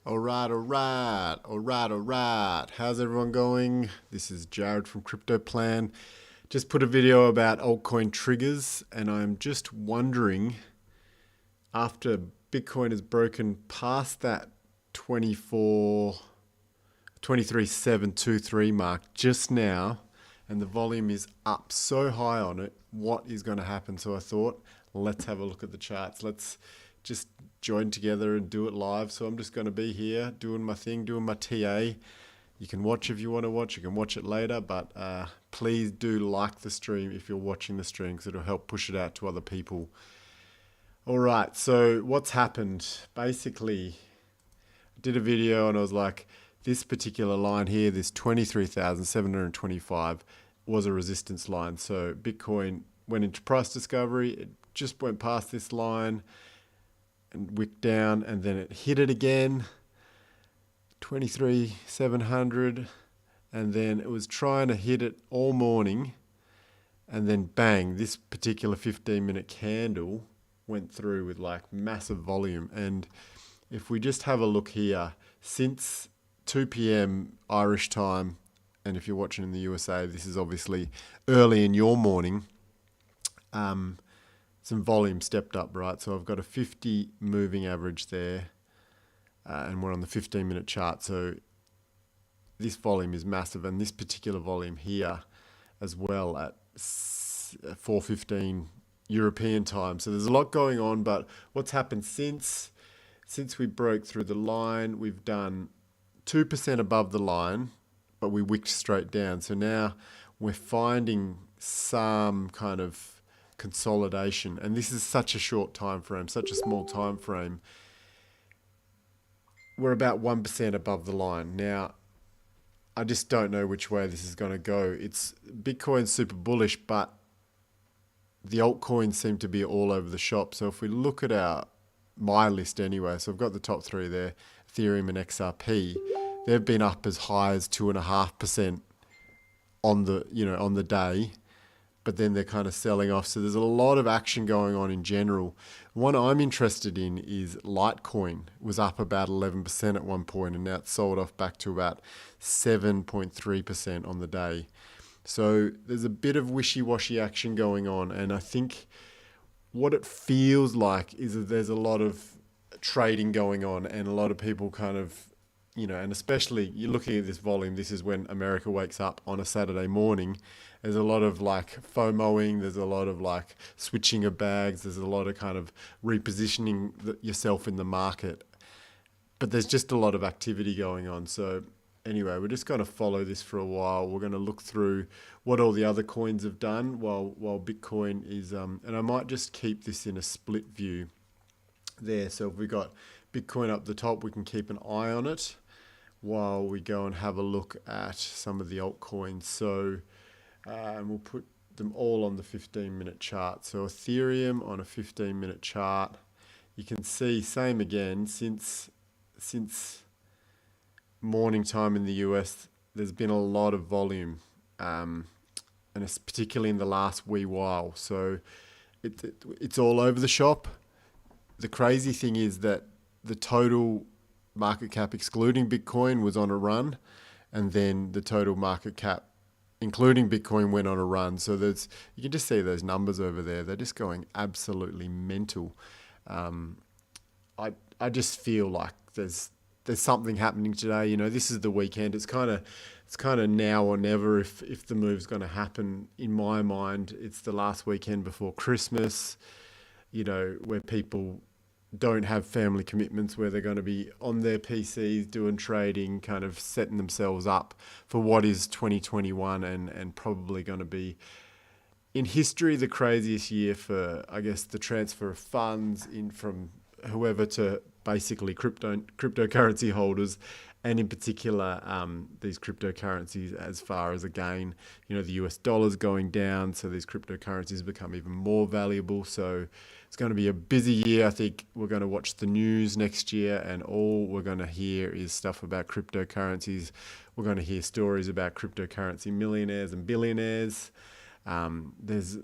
All right, all right, all right, all right. How's everyone going? This is Jared from Crypto Plan. Just put a video about altcoin triggers, and I'm just wondering, after Bitcoin has broken past that 23,723 mark just now, and the volume is up so high on it, what is going to happen? So I thought, let's have a look at the charts. Let's just join together and do it live. So I'm just going to be here doing my thing, doing my TA. You can watch if you want to watch. You can watch it later, but please do like the stream if you're watching the stream because it'll help push it out to other people. All right, so what's happened? Basically, I did a video and I was like, this particular line here, this 23,725 was a resistance line. So Bitcoin went into price discovery. It just went past this line and wicked down, and then it hit it again, 23,700, and then it was trying to hit it all morning, and then bang, this particular 15-minute candle went through with like massive volume. And if we just have a look here, since 2 p.m. Irish time, and if you're watching in the USA, this is obviously early in your morning, some volume stepped up, right? So I've got a 50 moving average there, and we're on the 15-minute chart. So this volume is massive, and this particular volume here as well at 4:15 European time. So there's a lot going on, but what's happened since we broke through the line, we've done 2% above the line, but we wicked straight down. So now we're finding some kind of consolidation, and this is such a short time frame, such a small time frame. We're about 1% above the line. Now, I just don't know which way this is going to go. It's Bitcoin's super bullish, but the altcoins seem to be all over the shop. So if we look at my list anyway, so I've got the top three there, Ethereum and XRP, they've been up as high as 2.5% on the day, but then they're kind of selling off. So there's a lot of action going on in general. One I'm interested in is Litecoin. It was up about 11% at one point, and now it's sold off back to about 7.3% on the day. So there's a bit of wishy-washy action going on, and I think what it feels like is that there's a lot of trading going on, and a lot of people kind of, and especially you're looking at this volume, this is when America wakes up on a Saturday morning. There's a lot of like FOMOing, there's a lot of like switching of bags, there's a lot of kind of repositioning yourself in the market. But there's just a lot of activity going on. So anyway, we're just going to follow this for a while. We're going to look through what all the other coins have done while Bitcoin is, and I might just keep this in a split view there. So if we got Bitcoin up the top, we can keep an eye on it while we go and have a look at some of the altcoins. So and we'll put them all on the 15-minute chart. So Ethereum on a 15-minute chart, you can see same again since morning time in the US. There's been a lot of volume, and it's particularly in the last wee while. So it's all over the shop. The crazy thing is that the total market cap excluding Bitcoin was on a run, and then the total market cap including Bitcoin went on a run. So you can just see those numbers over there. They're just going absolutely mental. I just feel like there's something happening today. This is the weekend. It's kind of now or never if the move's going to happen. In my mind, it's the last weekend before Christmas, where people don't have family commitments, where they're going to be on their PCs doing trading, kind of setting themselves up for what is 2021 and probably going to be in history the craziest year for, I guess, the transfer of funds in from whoever to basically cryptocurrency holders, and in particular these cryptocurrencies as far as, again, the US dollar's going down, so these cryptocurrencies become even more valuable. So it's going to be a busy year. I think we're going to watch the news next year, and all we're going to hear is stuff about cryptocurrencies. We're going to hear stories about cryptocurrency millionaires and billionaires. There's,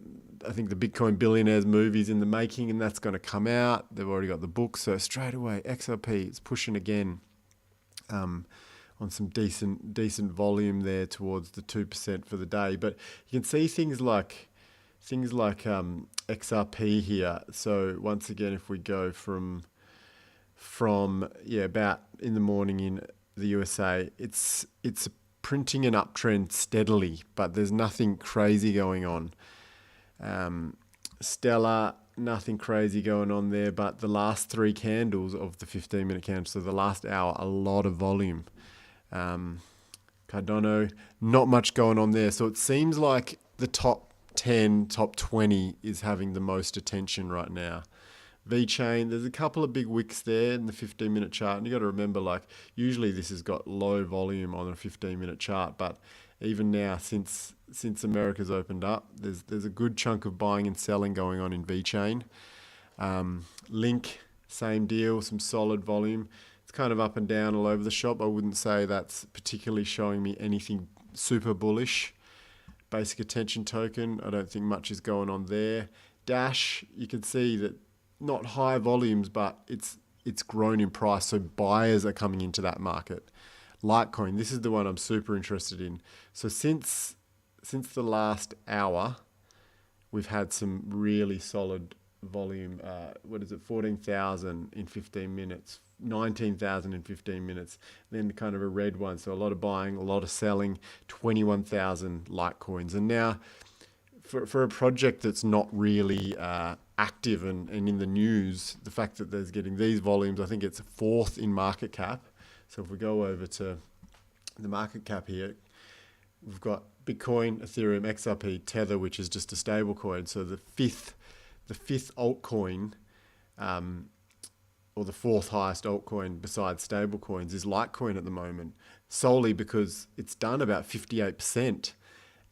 I think, the Bitcoin Billionaires movie's in the making, and that's going to come out. They've already got the book. So straight away, XRP is pushing again. on some decent volume there towards the 2% for the day. But you can see things like XRP here. So once again, if we go from about in the morning in the USA, it's printing an uptrend steadily, but there's nothing crazy going on. Stellar, nothing crazy going on there, but the last 3 candles of the 15-minute candle, so the last hour, a lot of volume. Cardano, not much going on there. So it seems like the top 10, top 20 is having the most attention right now. VeChain, there's a couple of big wicks there in the 15-minute chart. And you got to remember, like, usually this has got low volume on a 15-minute chart, but even now, since America's opened up, there's a good chunk of buying and selling going on in VeChain. Link, same deal, some solid volume. It's kind of up and down all over the shop. I wouldn't say that's particularly showing me anything super bullish. Basic attention token, I don't think much is going on there. Dash, you can see that not high volumes, but it's grown in price, so buyers are coming into that market. Litecoin, this is the one I'm super interested in. So since the last hour, we've had some really solid volume. 14,000 in 15 minutes, 19,000 in 15 minutes, then kind of a red one. So a lot of buying, a lot of selling, 21,000 Litecoins. And now for a project that's not really active and in the news, the fact that there's getting these volumes, I think it's 4th in market cap. So if we go over to the market cap here, we've got Bitcoin, Ethereum, XRP, Tether, which is just a stable coin. So the fifth altcoin, or the 4th highest altcoin besides stable coins, is Litecoin at the moment, solely because it's done about 58%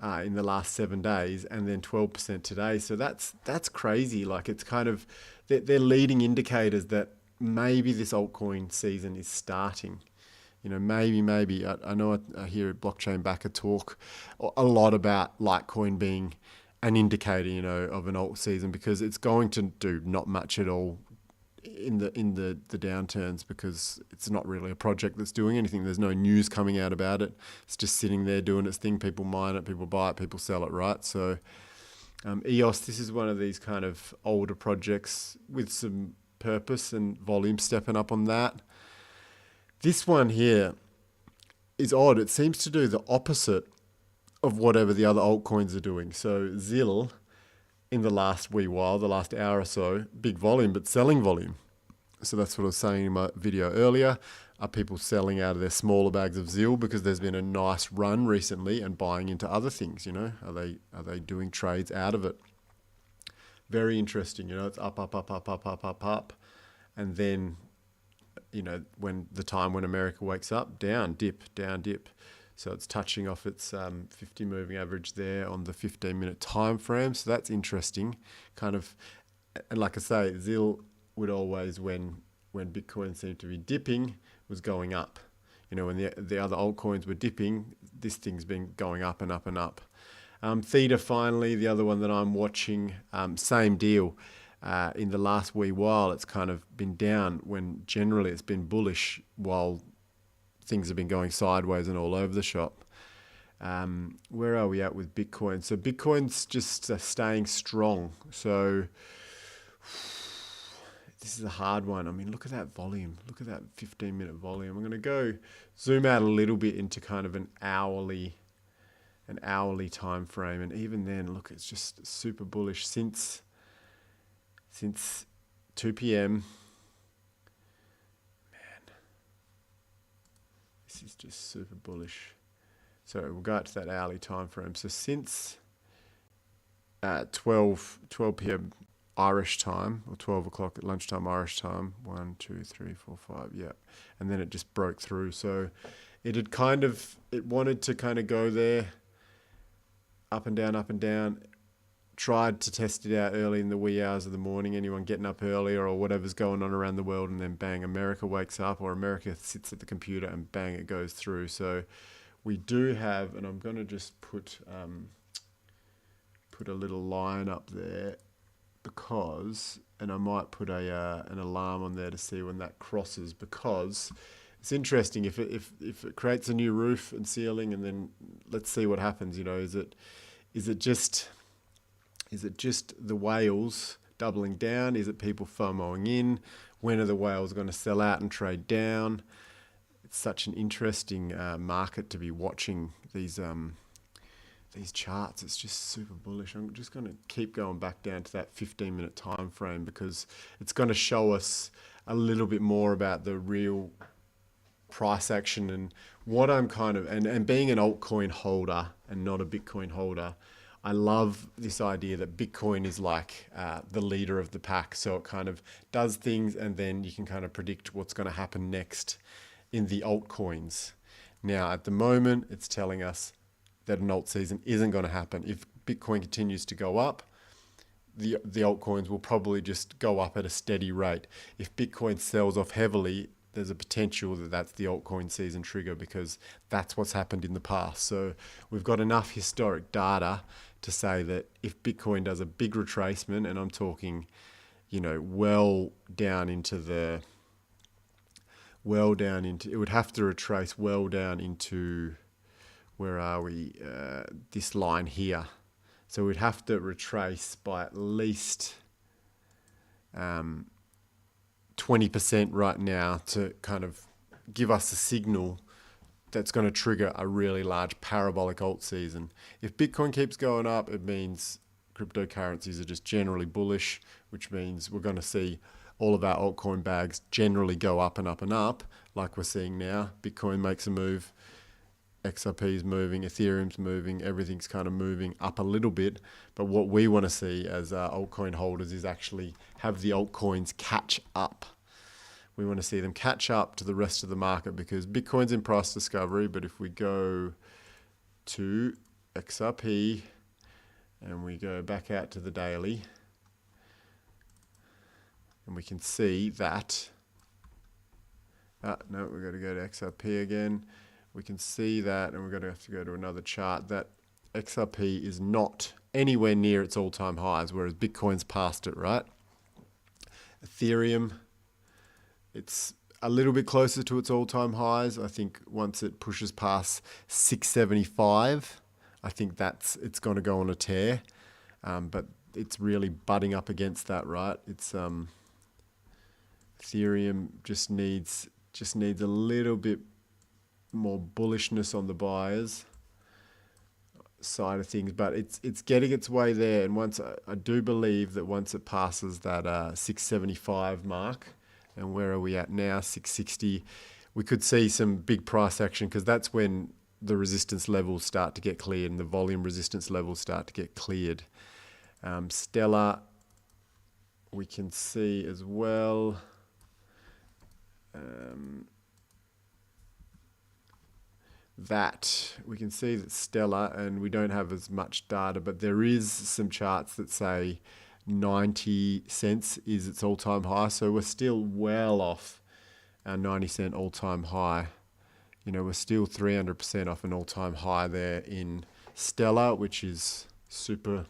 in the last 7 days, and then 12% today. So that's crazy. Like, it's kind of, they're leading indicators that maybe this altcoin season is starting. Maybe. I know I hear a blockchain backer talk a lot about Litecoin being an indicator, of an alt season, because it's going to do not much at all in the downturns, because it's not really a project that's doing anything. There's no news coming out about it. It's just sitting there doing its thing. People mine it, people buy it, people sell it, right? So EOS, this is one of these kind of older projects with some purpose and volume stepping up on that. This one here is odd. It seems to do the opposite of whatever the other altcoins are doing. So ZIL, in the last wee while, the last hour or so, big volume, but selling volume. So that's what I was saying in my video earlier. Are people selling out of their smaller bags of ZIL because there's been a nice run recently and buying into other things? Are they doing trades out of it? Very interesting. It's up, and then, when America wakes up, down, dip. So it's touching off its 50 moving average there on the 15-minute time frame. So that's interesting. Kind of, and like I say, ZIL would always, when Bitcoin seemed to be dipping, was going up. When the other altcoins were dipping, this thing's been going up and up and up. Theta, finally, the other one that I'm watching, same deal. In the last wee while, it's kind of been down when generally it's been bullish, while things have been going sideways and all over the shop. Where are we at with Bitcoin? So Bitcoin's just staying strong. So this is a hard one. I mean, look at that volume. Look at that 15-minute volume. I'm going to go zoom out a little bit into kind of an hourly time frame. And even then, look, it's just super bullish since 2 p.m. Man, this is just super bullish. So we'll go out to that hourly time frame. So since 12 p.m. Irish time, or 12 o'clock at lunchtime Irish time, 1, 2, 3, 4, 5, yeah. And then it just broke through. So it wanted to kind of go there, up and down. Tried to test it out early in the wee hours of the morning, anyone getting up earlier or whatever's going on around the world, and then bang, America wakes up, or America sits at the computer and bang, it goes through. So we do have, and I'm going to just put a little line up there, because, and I might put an alarm on there to see when that crosses, because it's interesting if it creates a new roof and ceiling, and then let's see what happens. Is it just the whales doubling down? Is it people FOMOing in? When are the whales going to sell out and trade down? It's such an interesting market to be watching these charts. It's just super bullish. I'm just going to keep going back down to that 15-minute time frame because it's going to show us a little bit more about the real price action and what I'm kind of, and being an altcoin holder and not a Bitcoin holder, I love this idea that Bitcoin is like the leader of the pack. So it kind of does things and then you can kind of predict what's going to happen next in the altcoins. Now, at the moment, it's telling us that an alt season isn't going to happen. If Bitcoin continues to go up, the altcoins will probably just go up at a steady rate. If Bitcoin sells off heavily, there's a potential that that's the altcoin season trigger because that's what's happened in the past. So we've got enough historic data to say that if Bitcoin does a big retracement, and I'm talking, well down into, it would have to retrace well down into, where are we? This line here. So we'd have to retrace by at least 20% right now to kind of give us a signal that's going to trigger a really large parabolic alt season. If Bitcoin keeps going up, it means cryptocurrencies are just generally bullish, which means we're going to see all of our altcoin bags generally go up and up and up, like we're seeing now. Bitcoin makes a move, XRP is moving, Ethereum's moving, everything's kind of moving up a little bit. But what we want to see as altcoin holders is actually have the altcoins catch up. We want to see them catch up to the rest of the market because Bitcoin's in price discovery. But if we go to XRP and we go back out to the daily, and we can see that, no, we've got to go to XRP again. We can see that, and we're going to have to go to another chart, that XRP is not anywhere near its all-time highs, whereas Bitcoin's past it, right? Ethereum, it's a little bit closer to its all-time highs. I think once it pushes past 675, I think it's going to go on a tear. But it's really butting up against that, right? It's Ethereum just needs a little bit more bullishness on the buyers side of things, but it's getting its way there. And once I do believe that once it passes that 675 mark, and where are we at now? 660, we could see some big price action because that's when the resistance levels start to get cleared and the volume resistance levels start to get cleared. Stellar, we can see as well. That we can see that Stellar, and we don't have as much data, but there is some charts that say 90 cents is its all-time high. So we're still well off our 90-cent all-time high. We're still 300% off an all-time high there in Stellar, which is super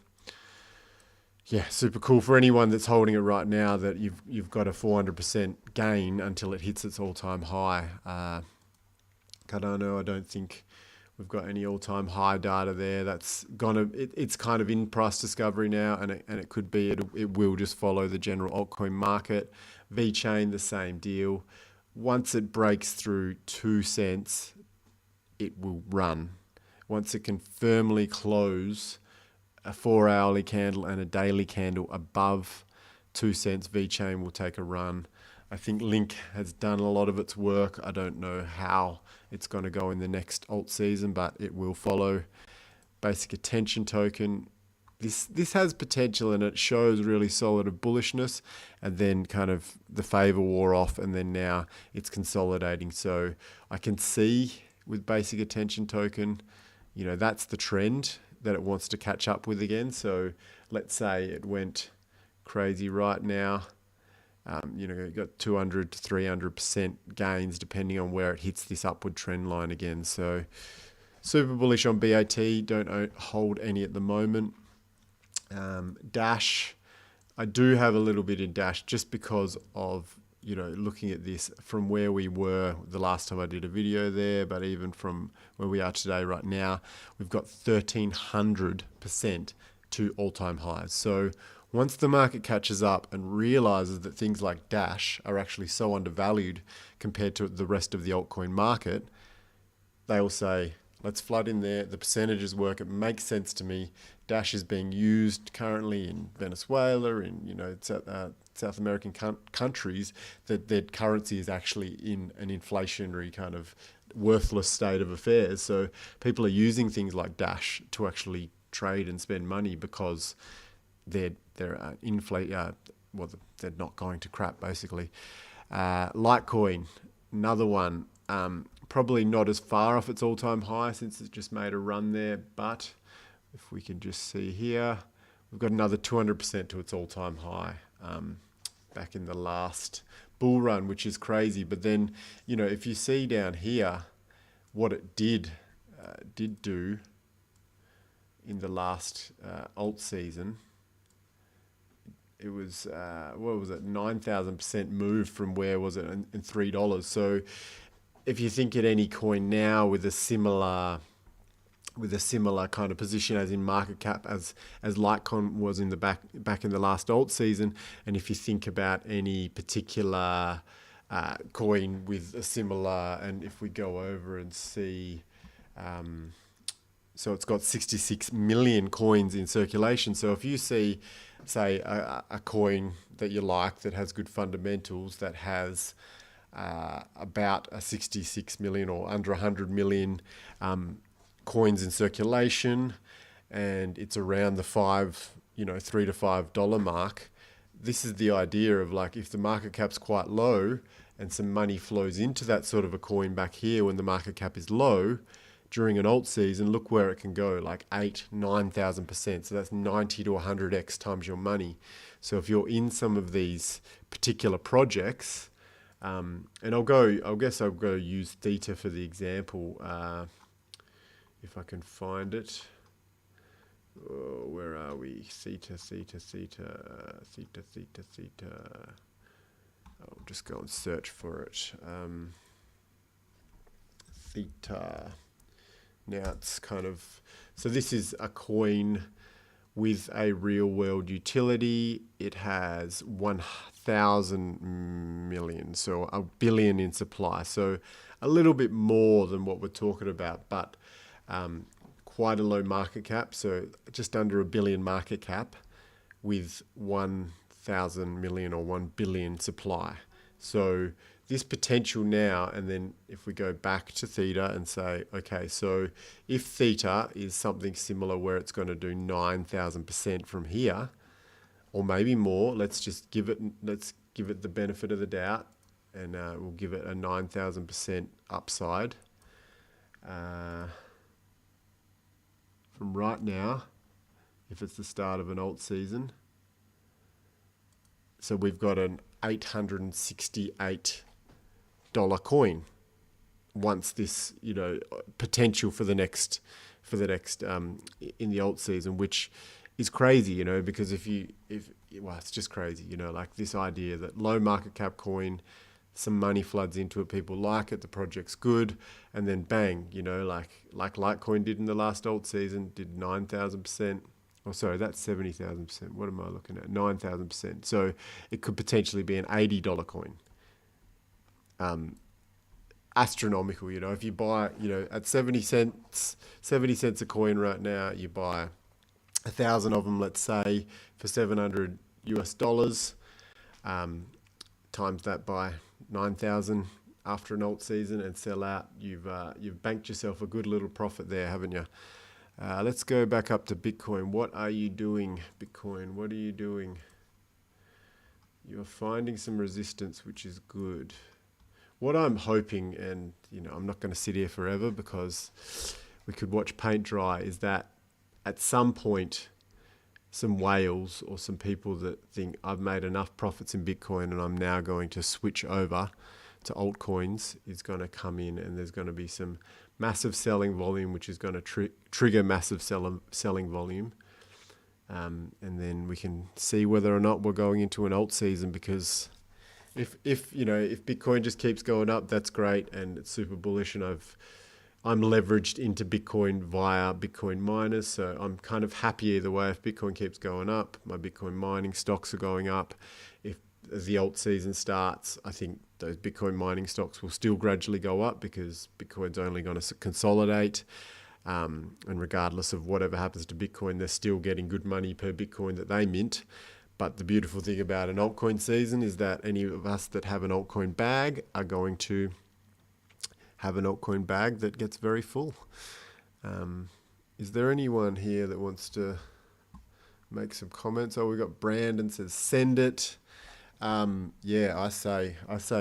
cool for anyone that's holding it right now, that you've got a 400% gain until it hits its all-time high. Cardano, I don't think we've got any all-time high data there. It's kind of in price discovery now, and it could be it will just follow the general altcoin market. VeChain, the same deal. Once it breaks through 2 cents, it will run. Once it can firmly close a 4-hourly candle and a daily candle above 2 cents, VeChain will take a run. I think Link has done a lot of its work. I don't know how it's going to go in the next alt season, but it will follow. Basic attention token. This has potential, and it shows really solid bullishness, and then kind of the favor wore off, and then now it's consolidating. So I can see with basic attention token, that's the trend that it wants to catch up with again. So let's say it went crazy right now. You've got 200 to 300% gains depending on where it hits this upward trend line again. So super bullish on BAT. Don't hold any at the moment. Dash, I do have a little bit in Dash just because of looking at this from where we were the last time I did a video there, but even from where we are today right now, we've got 1,300% to all-time highs. So once the market catches up and realizes that things like Dash are actually so undervalued compared to the rest of the altcoin market, they'll say, let's flood in there. The percentages work. It makes sense to me. Dash is being used currently in Venezuela, in South American countries, that their currency is actually in an inflationary kind of worthless state of affairs. So people are using things like Dash to actually trade and spend money because they're not going to crap basically. Litecoin, another one. Probably not as far off its all-time high since it's just made a run there, but if we can just see here, we've got another 200% to its all-time high back in the last bull run, which is crazy. But then, if you see down here what it did do in the last alt season, it was, 9,000% move from where was it in $3. So if you think at any coin now with a similar kind of position as in market cap as Litecoin was in the back in the last alt season, and if you think about any particular coin with a similar, and if we go over and see, so it's got 66 million coins in circulation. So if you see, say, a coin that you like that has good fundamentals, that has about a 66 million or under 100 million coins in circulation, and it's around the $3 to $5 mark. This is the idea of, like, if the market cap's quite low and some money flows into that sort of a coin back here when the market cap is low during an alt season, look where it can go, like 9,000%. So that's 90 to 100x times your money. So if you're in some of these particular projects, and I'll go use theta for the example, if I can find it. Oh, where are we? Theta. I'll just go and search for it. Theta. Now it's kind of, so this is a coin with a real world utility. It has 1,000 million, so a billion in supply. So a little bit more than what we're talking about, but quite a low market cap. So just under a billion market cap with 1,000 million or 1 billion supply. So this potential now, and then if we go back to theta and say, okay, so if theta is something similar where it's going to do 9,000% from here, or maybe more, let's give it the benefit of the doubt, and we'll give it a 9,000% upside from right now, if it's the start of an alt season. So we've got an $868 coin once this, potential for the next in the alt season, which is crazy, because it's just crazy, like this idea that low market cap coin, some money floods into it, people like it, the project's good, and then bang, like Litecoin did in the last alt season, did 9,000%. Oh, sorry, that's 70,000%. What am I looking at? 9,000%. So it could potentially be an $80 coin. Astronomical, if you buy, at 70 cents a coin right now, you buy 1,000 of them, let's say, for $700 US, times that by 9,000 after an alt season and sell out, you've banked yourself a good little profit there, haven't you? Let's go back up to Bitcoin. What are you doing, Bitcoin? What are you doing? You're finding some resistance, which is good. What I'm hoping, and I'm not going to sit here forever because we could watch paint dry, is that at some point, some whales or some people that think I've made enough profits in Bitcoin and I'm now going to switch over to altcoins is going to come in, and there's going to be some massive selling volume, which is going to trigger massive selling volume. And then we can see whether or not we're going into an alt season, because If Bitcoin just keeps going up, that's great and it's super bullish. And I'm leveraged into Bitcoin via Bitcoin miners, so I'm kind of happy either way. If Bitcoin keeps going up, my Bitcoin mining stocks are going up. If as the alt season starts, I think those Bitcoin mining stocks will still gradually go up because Bitcoin's only going to consolidate. And regardless of whatever happens to Bitcoin, they're still getting good money per Bitcoin that they mint. But the beautiful thing about an altcoin season is that any of us that have an altcoin bag are going to have an altcoin bag that gets very full. Is there anyone here that wants to make some comments? Oh, we got Brandon says send it. Yeah, I say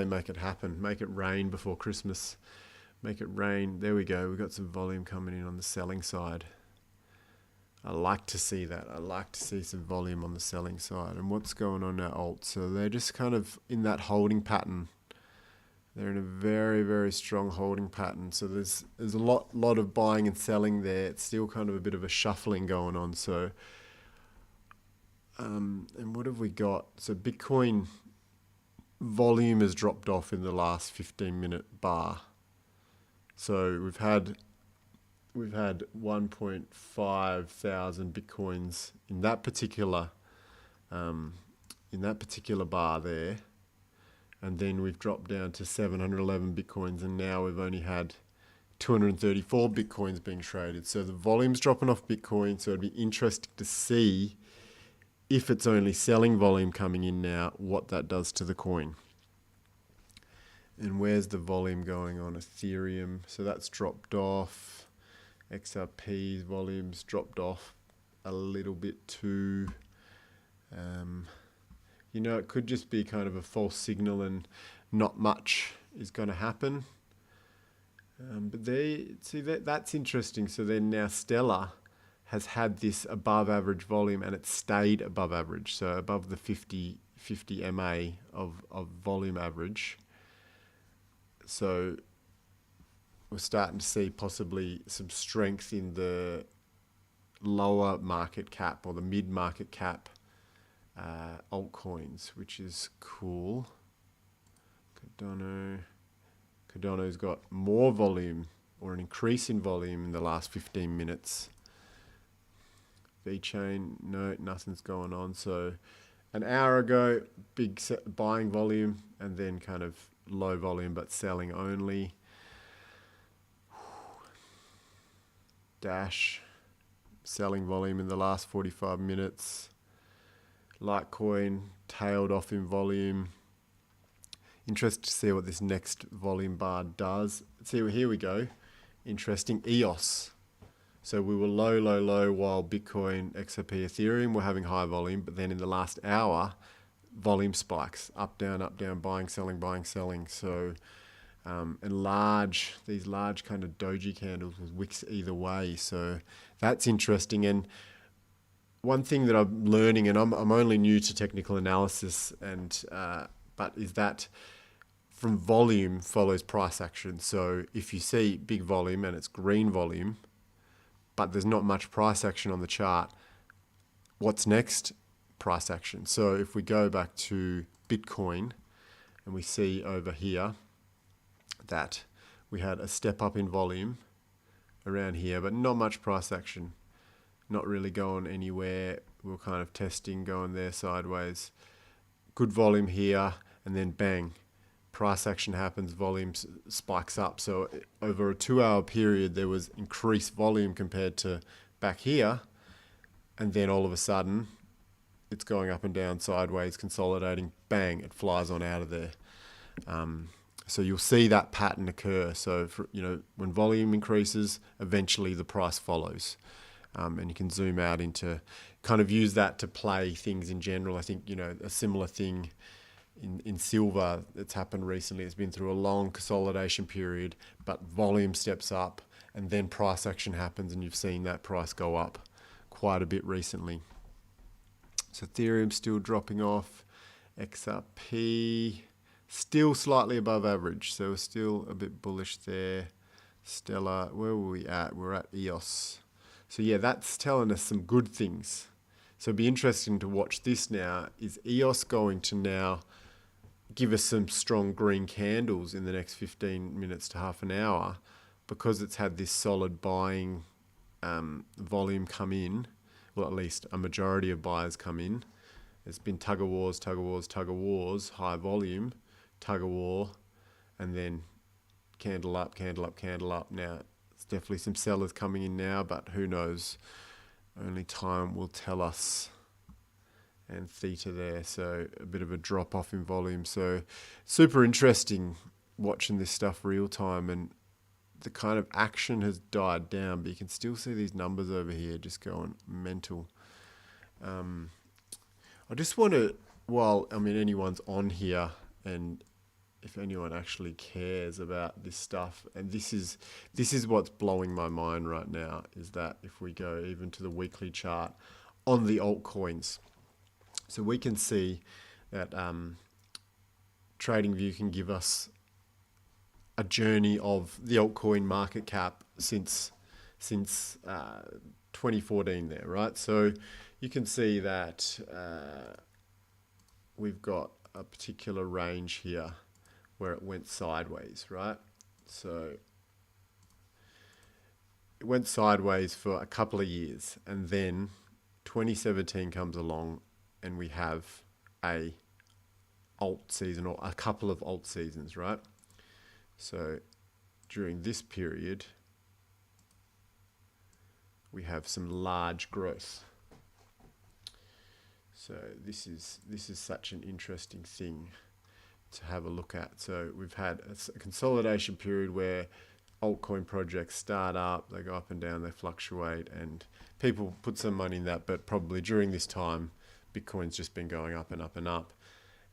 make it happen. Make it rain before Christmas. Make it rain. There we go. We've got some volume coming in on the selling side. I like to see that. I like to see some volume on the selling side. And what's going on now, alt? So they're just kind of in that holding pattern. They're in a very, very strong holding pattern. So there's a lot of buying and selling there. It's still kind of a bit of a shuffling going on. So, and what have we got? So Bitcoin volume has dropped off in the last 15-minute bar. So we've had 1.5 thousand Bitcoins in that particular bar there, and then we've dropped down to 711 Bitcoins, and now we've only had 234 Bitcoins being traded. So the volume's dropping off Bitcoin. So it'd be interesting to see if it's only selling volume coming in now, what that does to the coin. And where's the volume going on Ethereum? So that's dropped off. XRP's volume's dropped off a little bit too. It could just be kind of a false signal and not much is going to happen. But that's interesting. So then now Stellar has had this above average volume and it stayed above average. So above the 50 MA of volume average. So we're starting to see possibly some strength in the lower market cap or the mid market cap altcoins, which is cool. Cardano's got more volume or an increase in volume in the last 15 minutes. VeChain, no, nothing's going on. So an hour ago, big buying volume and then kind of low volume but selling only. Dash, selling volume in the last 45 minutes. Litecoin tailed off in volume. Interested to see what this next volume bar does. See, here we go. Interesting. EOS. So we were low while Bitcoin, XRP, Ethereum were having high volume, but then in the last hour, volume spikes. Up, down, buying, selling. So, and these large kind of doji candles with wicks either way. So that's interesting. And one thing that I'm learning, and I'm only new to technical analysis, but is that from volume follows price action. So if you see big volume and it's green volume, but there's not much price action on the chart, what's next? Price action. So if we go back to Bitcoin and we see over here that we had a step up in volume around here, but not much price action, not really going anywhere. We're kind of testing, going there sideways. Good volume here, and then bang, price action happens, volume spikes up. So over a 2-hour period, there was increased volume compared to back here, and then all of a sudden, it's going up and down sideways, consolidating, bang, it flies on out of there. So you'll see that pattern occur. So when volume increases, eventually the price follows. And you can zoom out into kind of use that to play things in general. I think, a similar thing in silver that's happened recently. It's been through a long consolidation period, but volume steps up and then price action happens, and you've seen that price go up quite a bit recently. So Ethereum still dropping off. XRP still slightly above average, so we're still a bit bullish there. Stellar, where were we at? We're at EOS. So yeah, that's telling us some good things. So it'd be interesting to watch this now. Is EOS going to now give us some strong green candles in the next 15 minutes to half an hour, because it's had this solid buying volume come in, well, at least a majority of buyers come in. It's been tug of wars, high volume, tug of war, and then candle up, candle up, candle up. Now, it's definitely some sellers coming in now, but who knows? Only time will tell us. And theta there, so a bit of a drop off in volume. So super interesting watching this stuff real time, and the kind of action has died down, but you can still see these numbers over here just going mental. I just want to, while anyone's on here, and if anyone actually cares about this stuff, and this is what's blowing my mind right now, is that if we go even to the weekly chart on the altcoins, so we can see that TradingView can give us a journey of the altcoin market cap since 2014 there, right? So you can see that we've got a particular range here where it went sideways, right? So it went sideways for a couple of years, and then 2017 comes along, and we have a alt season, or a couple of alt seasons, right? So during this period, we have some large growth. So this is such an interesting thing to have a look at. So we've had a consolidation period where altcoin projects start up, they go up and down, they fluctuate, and people put some money in that, but probably during this time, Bitcoin's just been going up and up and up.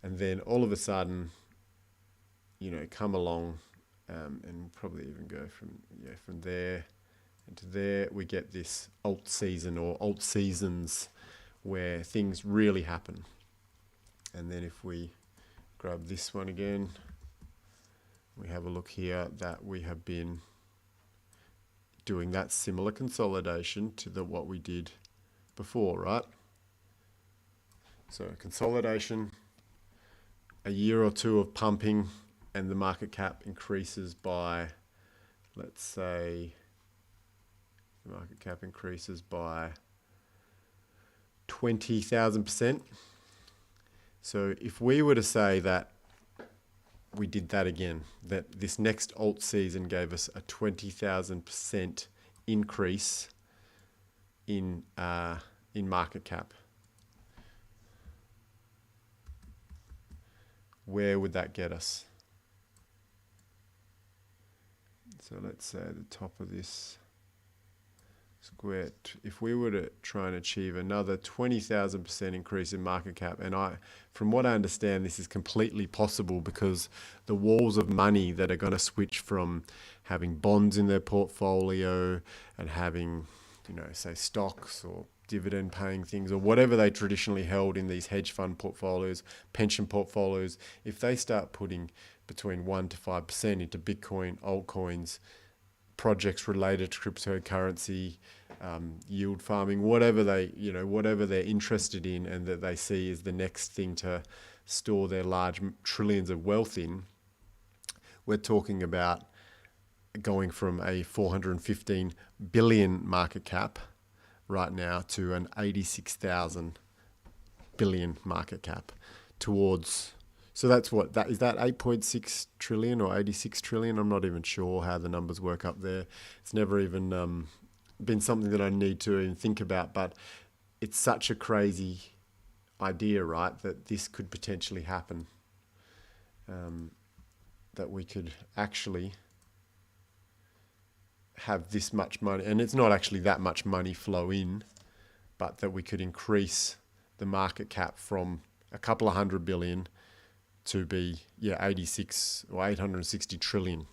And then all of a sudden, come along, and probably even go from there into there, we get this alt season or alt seasons where things really happen. And then if we grab this one again, we have a look here that we have been doing that similar consolidation to what we did before, right? So consolidation, a year or two of pumping, and the market cap increases by, let's say, the market cap increases by 20,000%. So if we were to say that we did that again, that this next alt season gave us a 20,000% increase in market cap, where would that get us? So let's say the top of this square, if we were to try and achieve another 20,000% increase in market cap, and from what I understand, this is completely possible because the walls of money that are going to switch from having bonds in their portfolio and having, say stocks or dividend paying things or whatever they traditionally held in these hedge fund portfolios, pension portfolios, if they start putting between 1 to 5% into Bitcoin, altcoins, projects related to cryptocurrency, yield farming, whatever they're interested in and that they see as the next thing to store their large trillions of wealth in, we're talking about going from a 415 billion market cap right now to an 86,000 billion market cap towards. So that's is that 8.6 trillion or 86 trillion? I'm not even sure how the numbers work up there. It's never even been something that I need to even think about, but it's such a crazy idea, right? That this could potentially happen, that we could actually have this much money, and it's not actually that much money flow in, but that we could increase the market cap from a couple of 100 billion to be 86 or 860 trillion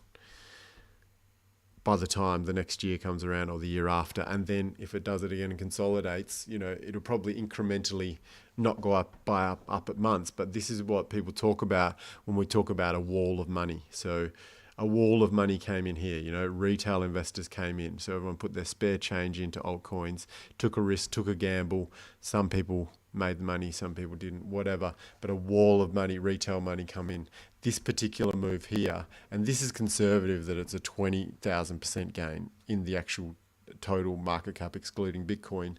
by the time the next year comes around or the year after. And then if it does it again and consolidates, it'll probably incrementally not go up at months, but this is what people talk about when we talk about a wall of money. So a wall of money came in here. You know, retail investors came in. So everyone put their spare change into altcoins, took a risk, took a gamble. Some people made the money, some people didn't, whatever. But a wall of money, retail money come in. This particular move here, and this is conservative that it's a 20,000% gain in the actual total market cap excluding Bitcoin,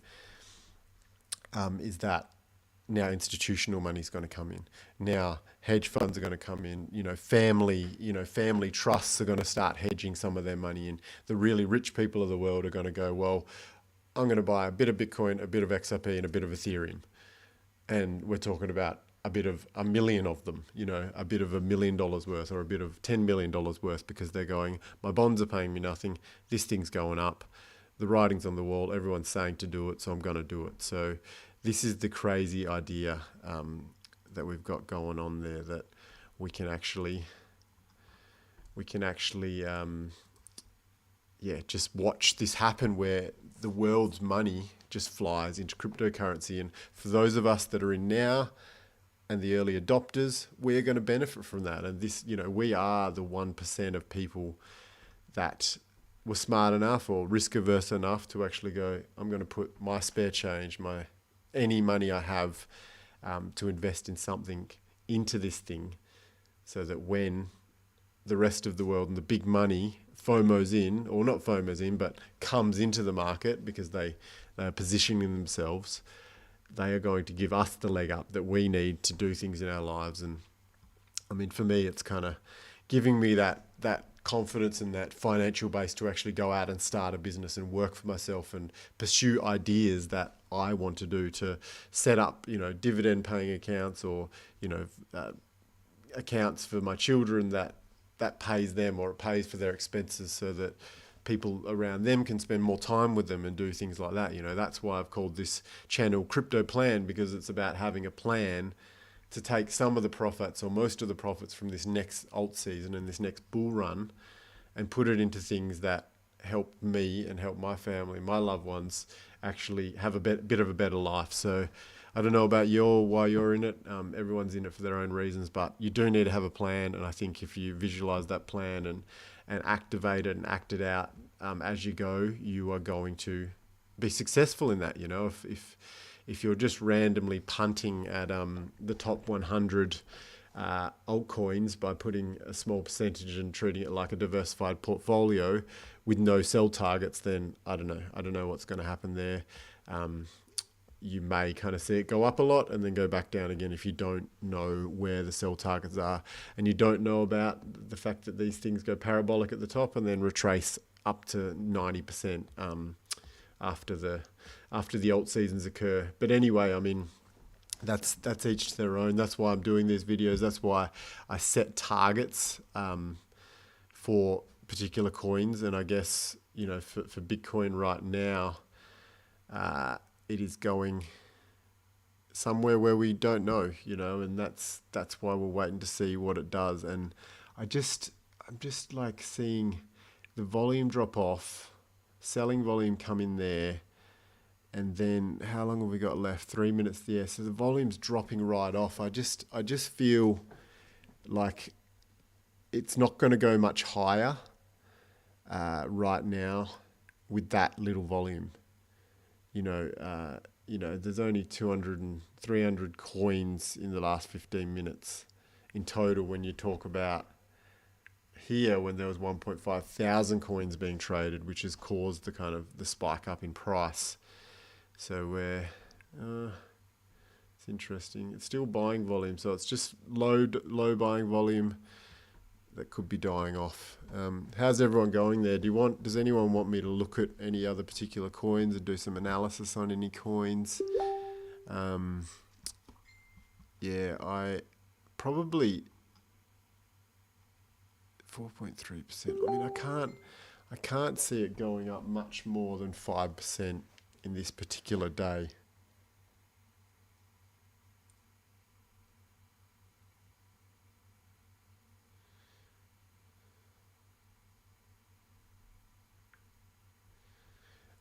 is that now institutional money is going to come in. Now hedge funds are going to come in. Family trusts are going to start hedging some of their money in. The really rich people of the world are going to go, well, I'm going to buy a bit of Bitcoin, a bit of XRP, and a bit of Ethereum. And we're talking about a bit of a million of them, a bit of $1 million worth or a bit of $10 million worth, because they're going, my bonds are paying me nothing. This thing's going up. The writing's on the wall. Everyone's saying to do it, so I'm going to do it. So this is the crazy idea that we've got going on there, that we can actually just watch this happen, where the world's money just flies into cryptocurrency. And for those of us that are in now and the early adopters, we're going to benefit from that. And this, we are the 1% of people that were smart enough or risk averse enough to actually go, I'm going to put my spare change, any money I have, to invest in something into this thing, so that when the rest of the world and the big money FOMOs in, or not FOMOs in, but comes into the market because they are positioning themselves, they are going to give us the leg up that we need to do things in our lives. And I mean, for me, it's kind of giving me that confidence and that financial base to actually go out and start a business and work for myself and pursue ideas that I want to do, to set up, dividend paying accounts, or, accounts for my children that pays them, or it pays for their expenses, so that people around them can spend more time with them and do things like that. That's why I've called this channel Crypto Plan, because it's about having a plan to take some of the profits, or most of the profits, from this next alt season and this next bull run, and put it into things that help me and help my family, my loved ones, actually have a bit of a better life. So I don't know about why you're in it. Everyone's in it for their own reasons, but you do need to have a plan. And I think if you visualize that plan and activate it and act it out as you go, you are going to be successful in that. If you're just randomly punting at the top 100 altcoins by putting a small percentage and treating it like a diversified portfolio with no sell targets, then I don't know what's going to happen there. You may kind of see it go up a lot and then go back down again if you don't know where the sell targets are, and you don't know about the fact that these things go parabolic at the top and then retrace up to 90% after the alt seasons occur. But anyway, I mean, that's each to their own. That's why I'm doing these videos. That's why I set targets for particular coins. And I guess, for Bitcoin right now, it is going somewhere where we don't know, and that's why we're waiting to see what it does. And I'm just like seeing the volume drop off, selling volume come in there, and then how long have we got left? 3 minutes there. So the volume's dropping right off. I just feel like it's not going to go much higher right now with that little volume. There's only 200 and 300 coins in the last 15 minutes in total, when you talk about here when there was 1.5 thousand coins being traded, which has caused the spike up in price. So it's interesting. It's still buying volume, so it's just low buying volume that could be dying off. How's everyone going there? Does anyone want me to look at any other particular coins and do some analysis on any coins? I probably 4.3%. I mean, I can't see it going up much more than 5% in this particular day.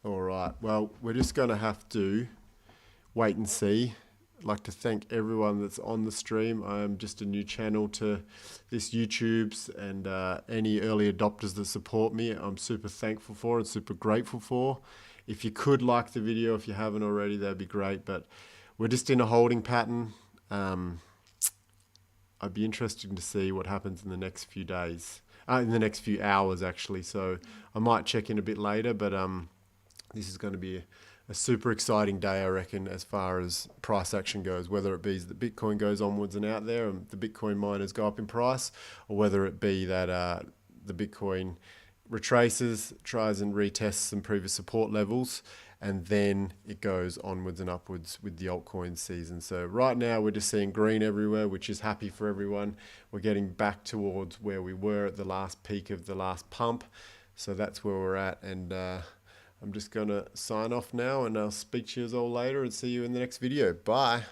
All right. Well, we're just going to have to wait and see. like to thank everyone that's on the stream. I am just a new channel to this YouTube's, and any early adopters that support me, I'm super thankful for and super grateful for. If you could like the video, if you haven't already, that'd be great. But we're just in a holding pattern. I'd be interested to see what happens in the next few days, in the next few hours actually. So I might check in a bit later, but this is going to be a super exciting day, I reckon, as far as price action goes, whether it be that Bitcoin goes onwards and out there and the Bitcoin miners go up in price, or whether it be that the Bitcoin retraces, tries and retests some previous support levels, and then it goes onwards and upwards with the altcoin season. So right now we're just seeing green everywhere, which is happy for everyone. We're getting back towards where we were at the last peak of the last pump. So that's where we're at. And I'm just going to sign off now, and I'll speak to you all later and see you in the next video. Bye.